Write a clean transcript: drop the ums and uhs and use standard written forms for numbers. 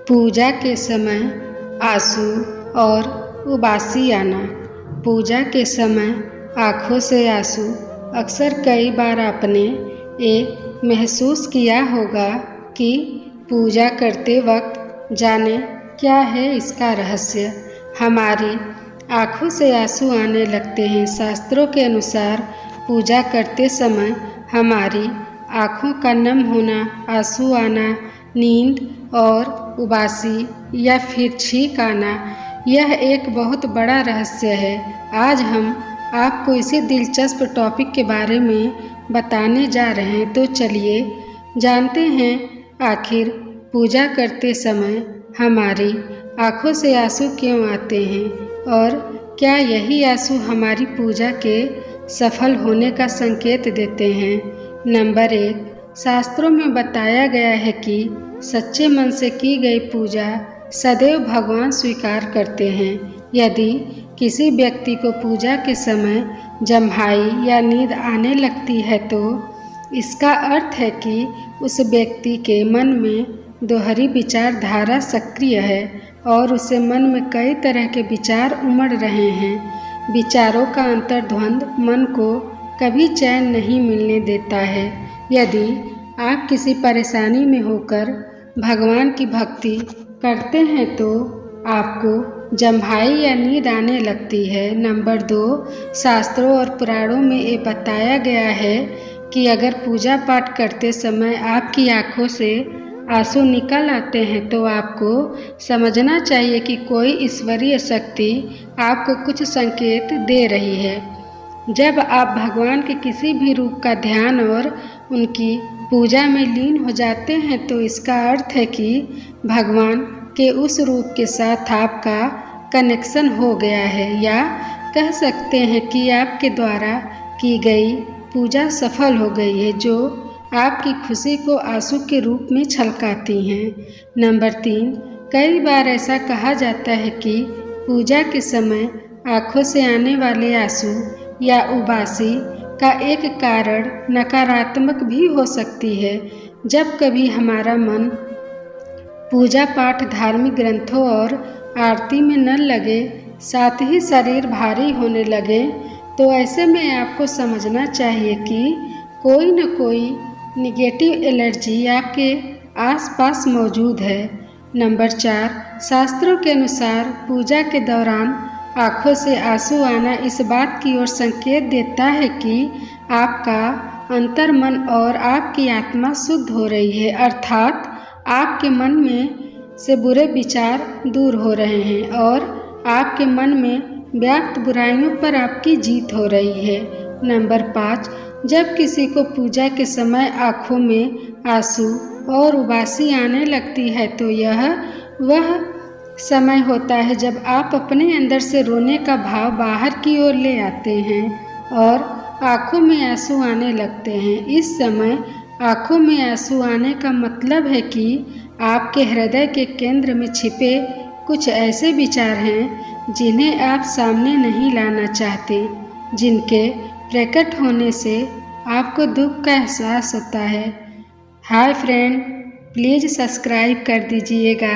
पूजा के समय आंसू और उबासी आना। पूजा के समय आँखों से आंसू अक्सर कई बार आपने ये महसूस किया होगा कि पूजा करते वक्त जाने क्या है इसका रहस्य। हमारी आँखों से आंसू आने लगते हैं। शास्त्रों के अनुसार पूजा करते समय हमारी आँखों का नम होना, आंसू आना, नींद और उबासी या फिर छींक आना, यह एक बहुत बड़ा रहस्य है। आज हम आपको इसी दिलचस्प टॉपिक के बारे में बताने जा रहे हैं। तो चलिए जानते हैं आखिर पूजा करते समय हमारी आँखों से आंसू क्यों आते हैं और क्या यही आंसू हमारी पूजा के सफल होने का संकेत देते हैं। नंबर 1, शास्त्रों में बताया गया है कि सच्चे मन से की गई पूजा सदैव भगवान स्वीकार करते हैं। यदि किसी व्यक्ति को पूजा के समय जम्हाई या नींद आने लगती है तो इसका अर्थ है कि उस व्यक्ति के मन में दोहरी विचारधारा सक्रिय है और उसे मन में कई तरह के विचार उमड़ रहे हैं। विचारों का अंतर्द्वंद मन को कभी चैन नहीं मिलने देता है। यदि आप किसी परेशानी में होकर भगवान की भक्ति करते हैं तो आपको जम्हाई या नींद आने लगती है। नंबर 2, शास्त्रों और पुराणों में ये बताया गया है कि अगर पूजा पाठ करते समय आपकी आँखों से आंसू निकल आते हैं तो आपको समझना चाहिए कि कोई ईश्वरीय शक्ति आपको कुछ संकेत दे रही है। जब आप भगवान के किसी भी रूप का ध्यान और उनकी पूजा में लीन हो जाते हैं तो इसका अर्थ है कि भगवान के उस रूप के साथ आपका कनेक्शन हो गया है, या कह सकते हैं कि आपके द्वारा की गई पूजा सफल हो गई है, जो आपकी खुशी को आंसू के रूप में छलकाती हैं। नंबर 3, कई बार ऐसा कहा जाता है कि पूजा के समय आँखों से आने वाले आंसू या उबासी का एक कारण नकारात्मक भी हो सकती है। जब कभी हमारा मन पूजा पाठ, धार्मिक ग्रंथों और आरती में न लगे, साथ ही शरीर भारी होने लगे, तो ऐसे में आपको समझना चाहिए कि कोई न कोई निगेटिव एनर्जी आपके आसपास मौजूद है। नंबर 4, शास्त्रों के अनुसार पूजा के दौरान आँखों से आंसू आना इस बात की ओर संकेत देता है कि आपका अंतर्मन और आपकी आत्मा शुद्ध हो रही है, अर्थात आपके मन में से बुरे विचार दूर हो रहे हैं और आपके मन में व्याप्त बुराइयों पर आपकी जीत हो रही है। नंबर 5, जब किसी को पूजा के समय आँखों में आंसू और उबासी आने लगती है तो यह वह समय होता है जब आप अपने अंदर से रोने का भाव बाहर की ओर ले आते हैं और आँखों में आंसू आने लगते हैं। इस समय आँखों में आंसू आने का मतलब है कि आपके हृदय के केंद्र में छिपे कुछ ऐसे विचार हैं जिन्हें आप सामने नहीं लाना चाहते, जिनके प्रकट होने से आपको दुख का एहसास होता है। हाय फ्रेंड, प्लीज़ सब्सक्राइब कर दीजिएगा।